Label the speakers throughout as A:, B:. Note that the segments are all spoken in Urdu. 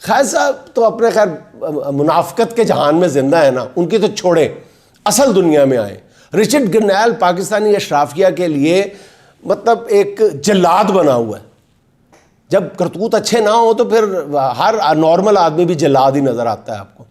A: خیر صاحب تو اپنے خیر منافقت کے جہان میں زندہ ہے نا، ان کی تو چھوڑیں، اصل دنیا میں آئیں۔ رچرڈ گرنیل پاکستانی اشرافیہ کے لیے مطلب ایک جلاد بنا ہوا ہے۔ جب کرتوت اچھے نہ ہو تو پھر ہر نارمل آدمی بھی جلاد ہی نظر آتا ہے آپ کو۔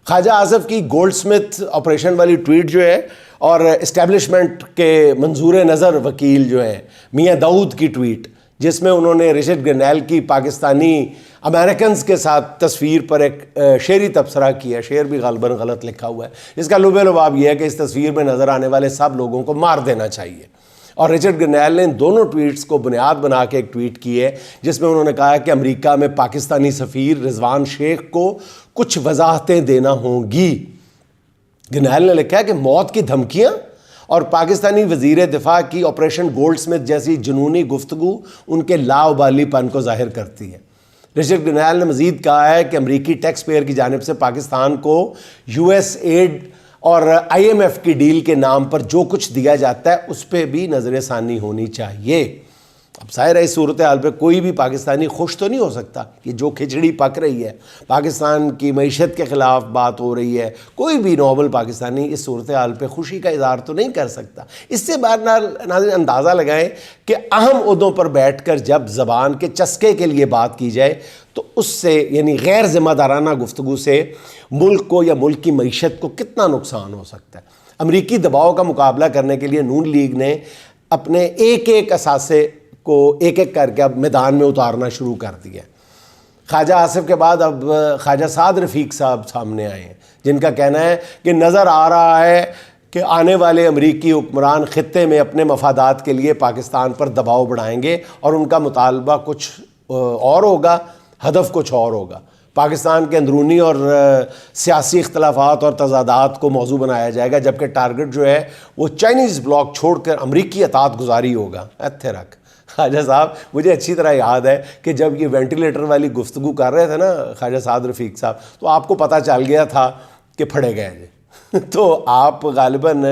A: خواجہ آصف کی گولڈ سمتھ آپریشن والی ٹویٹ جو ہے، اور اسٹیبلشمنٹ کے منظور نظر وکیل جو ہے میاں داؤد کی ٹویٹ، جس میں انہوں نے رچرڈ گرنیل کی پاکستانی امریکنز کے ساتھ تصویر پر ایک شعری تبصرہ کیا، شعر بھی غالباً غلط لکھا ہوا ہے، جس کا لب لباب یہ ہے کہ اس تصویر میں نظر آنے والے سب لوگوں کو مار دینا چاہیے۔ اور رچرڈ گرنیل نے ان دونوں ٹویٹس کو بنیاد بنا کے ایک ٹویٹ کی ہے جس میں انہوں نے کہا کہ امریکہ میں پاکستانی سفیر رضوان شیخ کو کچھ وضاحتیں دینا ہوں گی۔ گرنیل نے لکھا ہے کہ موت کی دھمکیاں اور پاکستانی وزیر دفاع کی آپریشن گولڈ سمتھ جیسی جنونی گفتگو ان کے لاابالی پن کو ظاہر کرتی ہے۔ رچرڈ گرنیل نے مزید کہا ہے کہ امریکی ٹیکس پیئر کی جانب سے پاکستان کو یو ایس ایڈ اور آئی ایم ایف کی ڈیل کے نام پر جو کچھ دیا جاتا ہے اس پہ بھی نظر ثانی ہونی چاہیے۔ اب ظاہر ہے اس صورتحال پہ کوئی بھی پاکستانی خوش تو نہیں ہو سکتا کہ جو کھچڑی پک رہی ہے، پاکستان کی معیشت کے خلاف بات ہو رہی ہے، کوئی بھی نارمل پاکستانی اس صورتحال پہ خوشی کا اظہار تو نہیں کر سکتا۔ اس سے بہرحال ناظرین اندازہ لگائیں کہ اہم عہدوں پر بیٹھ کر جب زبان کے چسکے کے لیے بات کی جائے تو اس سے یعنی غیر ذمہ دارانہ گفتگو سے ملک کو یا ملک کی معیشت کو کتنا نقصان ہو سکتا ہے۔ امریکی دباؤ کا مقابلہ کرنے کے لیے نون لیگ نے اپنے ایک ایک اثاثے کو ایک ایک کر کے اب میدان میں اتارنا شروع کر دیا۔ خواجہ آصف کے بعد اب خواجہ سعد رفیق صاحب سامنے آئے ہیں، جن کا کہنا ہے کہ نظر آ رہا ہے کہ آنے والے امریکی حکمران خطے میں اپنے مفادات کے لیے پاکستان پر دباؤ بڑھائیں گے اور ان کا مطالبہ کچھ اور ہوگا، ہدف کچھ اور ہوگا۔ پاکستان کے اندرونی اور سیاسی اختلافات اور تضادات کو موضوع بنایا جائے گا، جبکہ ٹارگٹ جو ہے وہ چائنیز بلاک چھوڑ کر امریکی اطاعت گزاری ہوگا۔ اتھے رکھ خواجہ صاحب، مجھے اچھی طرح یاد ہے کہ جب یہ وینٹیلیٹر والی گفتگو کر رہے تھے نا خواجہ سعد رفیق صاحب، تو آپ کو پتہ چل گیا تھا کہ پھڑے گئے جی۔ تو آپ غالباً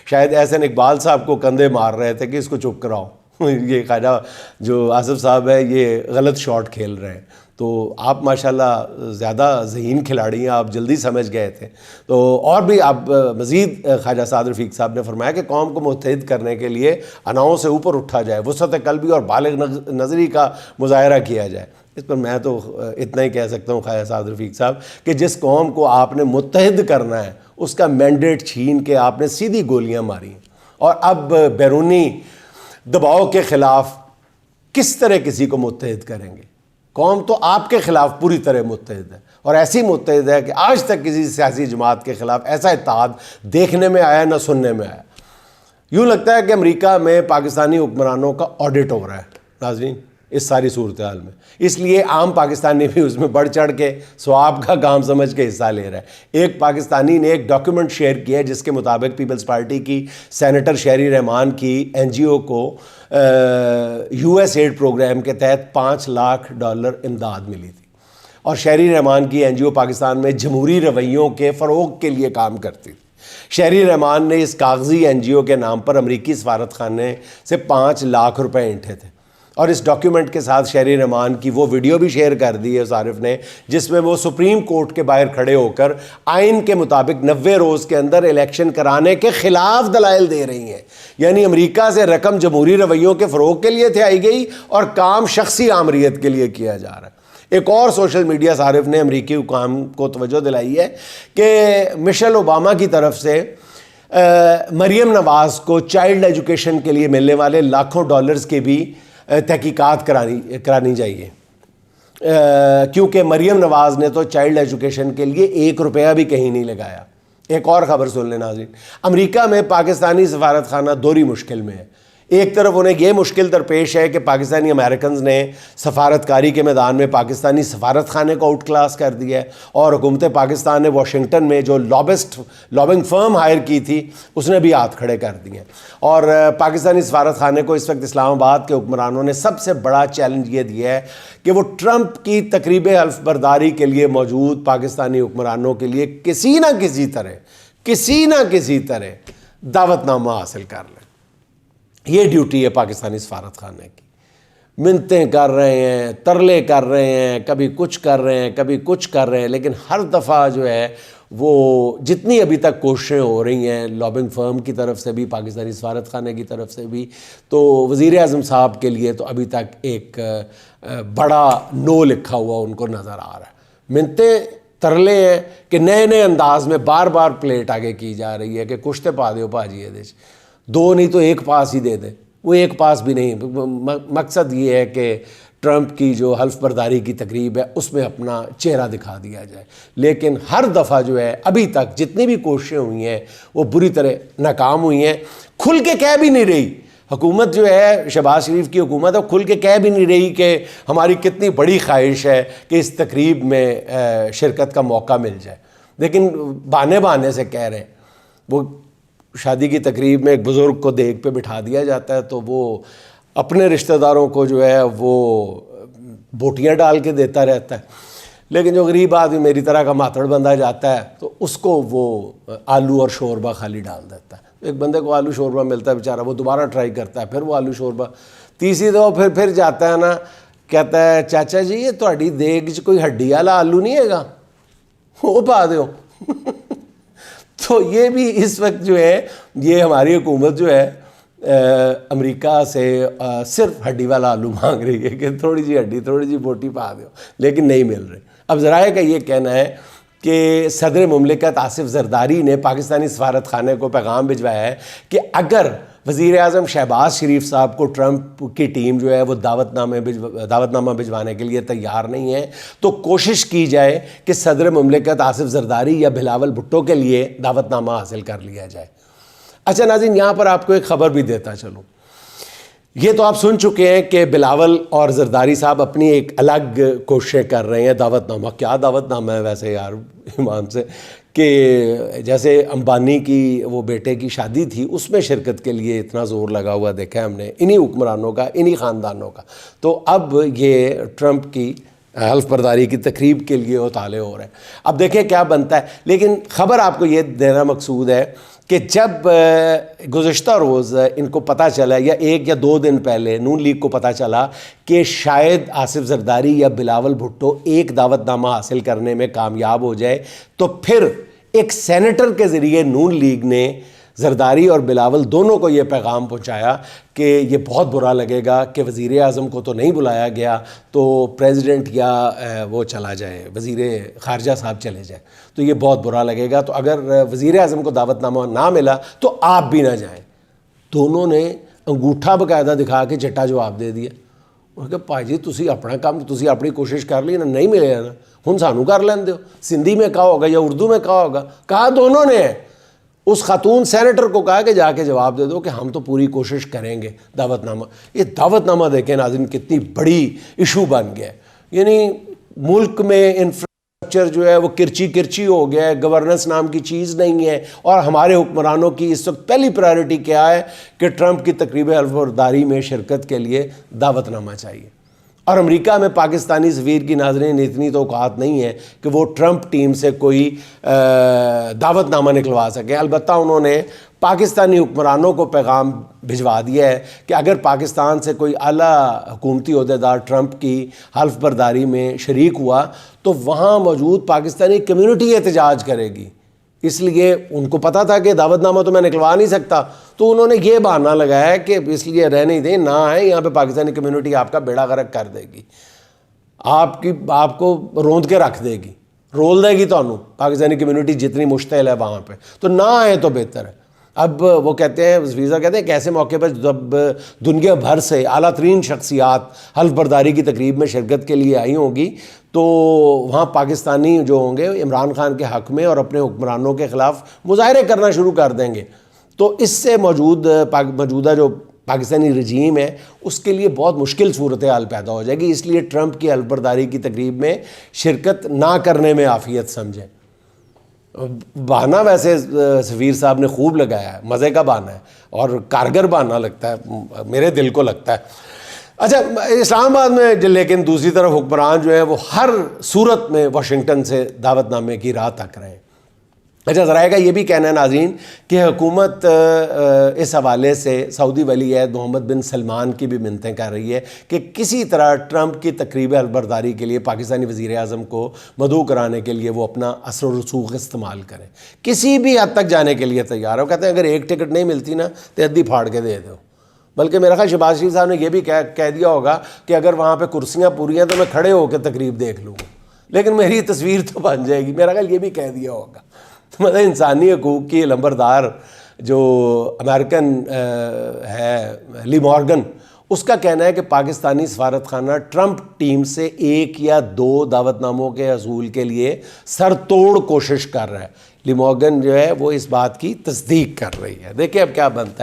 A: شاید احسن اقبال صاحب کو کندھے مار رہے تھے کہ اس کو چپ کراؤ، یہ خواجہ جو آصف صاحب ہے یہ غلط شاٹ کھیل رہے ہیں۔ تو آپ ماشاءاللہ زیادہ ذہین کھلاڑی ہیں، آپ جلدی سمجھ گئے تھے۔ تو اور بھی آپ مزید خواجہ سعد رفیق صاحب نے فرمایا کہ قوم کو متحد کرنے کے لیے اناؤں سے اوپر اٹھا جائے، وسعت قلبی اور بالغ نظری کا مظاہرہ کیا جائے۔ اس پر میں تو اتنا ہی کہہ سکتا ہوں خواجہ سعد رفیق صاحب کہ جس قوم کو آپ نے متحد کرنا ہے اس کا مینڈیٹ چھین کے آپ نے سیدھی گولیاں ماری، اور اب بیرونی دباؤ کے خلاف کس طرح کسی کو متحد کریں گے؟ قوم تو آپ کے خلاف پوری طرح متحد ہے، اور ایسی متحد ہے کہ آج تک کسی سیاسی جماعت کے خلاف ایسا اتحاد دیکھنے میں آیا نہ سننے میں آیا۔ یوں لگتا ہے کہ امریکہ میں پاکستانی حکمرانوں کا آڈٹ ہو رہا ہے ناظرین اس ساری صورتحال میں، اس لیے عام پاکستانی بھی اس میں بڑھ چڑھ کے ثواب کا کام سمجھ کے حصہ لے رہا ہے۔ ایک پاکستانی نے ایک ڈاکیومنٹ شیئر کیا ہے جس کے مطابق پیپلز پارٹی کی سینیٹر شہری رحمان کی این جی او کو یو ایس ایڈ پروگرام کے تحت $5 لاکھ امداد ملی تھی، اور شہری رحمان کی این جی او پاکستان میں جمہوری رویوں کے فروغ کے لیے کام کرتی تھی۔ شہری رحمان نے اس کاغذی این جی او کے نام پر امریکی سفارت خانے سے $5 لاکھ انٹھے تھے، اور اس ڈاکیومنٹ کے ساتھ شہری رحمان کی وہ ویڈیو بھی شیئر کر دی ہے عارف نے جس میں وہ سپریم کورٹ کے باہر کھڑے ہو کر آئین کے مطابق 90 روز کے اندر الیکشن کرانے کے خلاف دلائل دے رہی ہیں۔ یعنی امریکہ سے رقم جمہوری رویوں کے فروغ کے لیے آئی گئی اور کام شخصی آمریت کے لیے کیا جا رہا ہے۔ ایک اور سوشل میڈیا صارف نے امریکی حکام کو توجہ دلائی ہے کہ مشیل اوباما کی طرف سے مریم نواز کو چائلڈ ایجوکیشن کے لیے ملنے والے لاکھوں ڈالرز کے بھی تحقیقات کرانی چاہیے، کیونکہ مریم نواز نے تو چائلڈ ایجوکیشن کے لیے $1 بھی کہیں نہیں لگایا۔ ایک اور خبر سن لیں ناظرین، امریکہ میں پاکستانی سفارت خانہ دوہری مشکل میں ہے۔ ایک طرف انہیں یہ مشکل درپیش ہے کہ پاکستانی امریکنز نے سفارتکاری کے میدان میں پاکستانی سفارت خانے کو آؤٹ کلاس کر دیا ہے، اور حکومت پاکستان نے واشنگٹن میں جو لابنگ فرم ہائر کی تھی اس نے بھی ہاتھ کھڑے کر دیے، اور پاکستانی سفارت خانے کو اس وقت اسلام آباد کے حکمرانوں نے سب سے بڑا چیلنج یہ دیا ہے کہ وہ ٹرمپ کی تقریب حلف برداری کے لیے موجود پاکستانی حکمرانوں کے لیے کسی نہ کسی طرح دعوت نامہ حاصل کر لیں۔ یہ ڈیوٹی ہے پاکستانی سفارت خانے کی۔ منتیں کر رہے ہیں، ترلے کر رہے ہیں، کبھی کچھ کر رہے ہیں، کبھی کچھ کر رہے ہیں، لیکن ہر دفعہ جو ہے وہ جتنی ابھی تک کوششیں ہو رہی ہیں لابنگ فرم کی طرف سے بھی، پاکستانی سفارت خانے کی طرف سے بھی، تو وزیر اعظم صاحب کے لیے تو ابھی تک ایک بڑا نو لکھا ہوا ان کو نظر آ رہا ہے۔ منتیں ترلے ہیں کہ نئے نئے انداز میں بار بار پلیٹ آگے کی جا رہی ہے کہ کچھ تے پا دیو بھاجی یہ دو نہیں تو ایک پاس ہی دے دیں، وہ ایک پاس بھی نہیں۔ مقصد یہ ہے کہ ٹرمپ کی جو حلف برداری کی تقریب ہے اس میں اپنا چہرہ دکھا دیا جائے، لیکن ہر دفعہ جو ہے ابھی تک جتنی بھی کوششیں ہوئی ہیں وہ بری طرح ناکام ہوئی ہیں۔ کھل کے کہہ بھی نہیں رہی حکومت جو ہے، شہباز شریف کی حکومت ہے، کھل کے کہہ بھی نہیں رہی کہ ہماری کتنی بڑی خواہش ہے کہ اس تقریب میں شرکت کا موقع مل جائے، لیکن بہانے سے کہہ رہے ہیں۔ وہ شادی کی تقریب میں ایک بزرگ کو دیگ پہ بٹھا دیا جاتا ہے تو وہ اپنے رشتہ داروں کو جو ہے وہ بوٹیاں ڈال کے دیتا رہتا ہے، لیکن جو غریب آدمی میری طرح کا ماتڑ بندہ جاتا ہے تو اس کو وہ آلو اور شوربہ خالی ڈال دیتا ہے۔ ایک بندے کو آلو شوربہ ملتا ہے بیچارہ، وہ دوبارہ ٹرائی کرتا ہے، پھر وہ آلو شوربہ، تیسری دفعہ پھر جاتا ہے نا، کہتا ہے چاچا جی یہ تہاڈی دیگ چ کوئی ہڈی والا آلو نہیں ہے گا، وہ پا دیو۔ تو یہ بھی اس وقت جو ہے یہ ہماری حکومت جو ہے امریکہ سے صرف ہڈی والا آلو مانگ رہی ہے کہ تھوڑی جی ہڈی، تھوڑی جی بوٹی پا دو، لیکن نہیں مل رہی۔ اب ذرائع کا یہ کہنا ہے کہ صدر مملکت آصف زرداری نے پاکستانی سفارت خانے کو پیغام بھجوایا ہے کہ اگر وزیر اعظم شہباز شریف صاحب کو ٹرمپ کی ٹیم جو ہے وہ دعوت نامہ بھجوانے کے لیے تیار نہیں ہے تو کوشش کی جائے کہ صدر مملکت آصف زرداری یا بلاول بھٹو کے لیے دعوت نامہ حاصل کر لیا جائے۔ اچھا ناظرین، یہاں پر آپ کو ایک خبر بھی دیتا چلوں۔ یہ تو آپ سن چکے ہیں کہ بلاول اور زرداری صاحب اپنی ایک الگ کوششیں کر رہے ہیں۔ دعوت نامہ کیا دعوت نامہ ہے ویسے یار ایمان سے، کہ جیسے امبانی کی وہ بیٹے کی شادی تھی اس میں شرکت کے لیے اتنا زور لگا ہوا دیکھا ہم نے انہی حکمرانوں کا، انہی خاندانوں کا، تو اب یہ ٹرمپ کی حلف برداری کی تقریب کے لیے اطالع ہو رہے ہیں۔ اب دیکھیں کیا بنتا ہے، لیکن خبر آپ کو یہ دینا مقصود ہے کہ جب گزشتہ روز ان کو پتہ چلا، یا ایک یا دو دن پہلے نون لیگ کو پتہ چلا کہ شاید آصف زرداری یا بلاول بھٹو ایک دعوت نامہ حاصل کرنے میں کامیاب ہو جائے، تو پھر ایک سینیٹر کے ذریعے نون لیگ نے زرداری اور بلاول دونوں کو یہ پیغام پہنچایا کہ یہ بہت برا لگے گا کہ وزیر اعظم کو تو نہیں بلایا گیا، تو پریزیڈنٹ یا وہ چلا جائے، وزیر خارجہ صاحب چلے جائے، تو یہ بہت برا لگے گا، تو اگر وزیر اعظم کو دعوت نامہ نہ ملا تو آپ بھی نہ جائیں۔ دونوں نے انگوٹھا باقاعدہ دکھا کے چٹا جواب دے دیا۔ انہوں نے کہا بھائی جی تسی اپنا کام، تسی اپنی کوشش کر لی نا، نہیں ملے نا، ہن سانو کر لین دیو، سندھی میں کہا ہوگا یا اردو میں کہا ہوگا، کہا دونوں نے ہے۔ اس خاتون سینیٹر کو کہا کہ جا کے جواب دے دو کہ ہم تو پوری کوشش کریں گے دعوت نامہ۔ یہ دعوت نامہ دیکھیں ناظرین کتنی بڑی ایشو بن گیا ہے، یعنی ملک میں انفراسٹرکچر جو ہے وہ کرچی ہو گیا ہے، گورننس نام کی چیز نہیں ہے، اور ہمارے حکمرانوں کی اس وقت پہلی پرائرٹی کیا ہے کہ ٹرمپ کی تقریب حلف برداری میں شرکت کے لیے دعوت نامہ چاہیے۔ اور امریکہ میں پاکستانی سفیر کی ناظرین اتنی تو اوقات نہیں ہے کہ وہ ٹرمپ ٹیم سے کوئی دعوت نامہ نکلوا سکے، البتہ انہوں نے پاکستانی حکمرانوں کو پیغام بھجوا دیا ہے کہ اگر پاکستان سے کوئی اعلیٰ حکومتی عہدیدار ٹرمپ کی حلف برداری میں شریک ہوا تو وہاں موجود پاکستانی کمیونٹی احتجاج کرے گی۔ اس لیے ان کو پتہ تھا کہ دعوت نامہ تو میں نکلوا نہیں سکتا، تو انہوں نے یہ بہانہ لگایا کہ اس لیے رہنے دیں، نہ آئیں، یہاں پہ پاکستانی کمیونٹی آپ کا بیڑا غرق کر دے گی، آپ کو روند کے رکھ دے گی، رول دے گی تانوں پاکستانی کمیونٹی جتنی مشتعل ہے وہاں پہ، تو نہ آئیں تو بہتر ہے۔ اب وہ کہتے ہیں، ویزا کہتے ہیں کہ ایسے موقع پر جب دنیا بھر سے اعلیٰ ترین شخصیات حلف برداری کی تقریب میں شرکت کے لیے آئی ہوں گی تو وہاں پاکستانی جو ہوں گے عمران خان کے حق میں اور اپنے حکمرانوں کے خلاف مظاہرے کرنا شروع کر دیں گے، تو اس سے موجودہ جو پاکستانی رجیم ہے اس کے لیے بہت مشکل صورتحال پیدا ہو جائے گی۔ اس لیے ٹرمپ کی حلف برداری کی تقریب میں شرکت نہ کرنے میں عافیت سمجھیں۔ بہانہ ویسے سفیر صاحب نے خوب لگایا ہے، مزے کا بہانہ ہے اور کارگر بہانہ لگتا ہے، میرے دل کو لگتا ہے۔ اچھا اسلام آباد میں لیکن دوسری طرف حکمران جو ہیں وہ ہر صورت میں واشنگٹن سے دعوت نامے کی راہ تک رہے ہیں۔ اچھا، ذرائع کا یہ بھی کہنا ہے ناظرین کہ حکومت اس حوالے سے سعودی ولی عہد محمد بن سلمان کی بھی منتیں کر رہی ہے کہ کسی طرح ٹرمپ کی تقریب حلفبرداری کے لیے پاکستانی وزیر اعظم کو مدعو کرانے کے لیے وہ اپنا اثر و رسوخ استعمال کریں، کسی بھی حد تک جانے کے لیے تیار ہو. کہتے ہیں اگر ایک ٹکٹ نہیں ملتی نا تو ادھی پھاڑ کے دے دو. بلکہ میرا خیال شہباز شریف صاحب نے یہ بھی کہہ دیا ہوگا کہ اگر وہاں پہ کرسیاں پوری ہیں تو میں کھڑے ہو کے تقریب دیکھ لوں گا، لیکن میری تصویر تو بن جائے گی. میرا خیال یہ بھی کہہ دیا ہوگا. مطلب انسانی حقوق کی علمبردار جو امریکن ہے لی مورگن، اس کا کہنا ہے کہ پاکستانی سفارت خانہ ٹرمپ ٹیم سے 1 یا 2 دعوت ناموں کے حصول کے لیے سر توڑ کوشش کر رہا ہے. لی مورگن جو ہے وہ اس بات کی تصدیق کر رہی ہے. دیکھیں اب کیا بنتا ہے.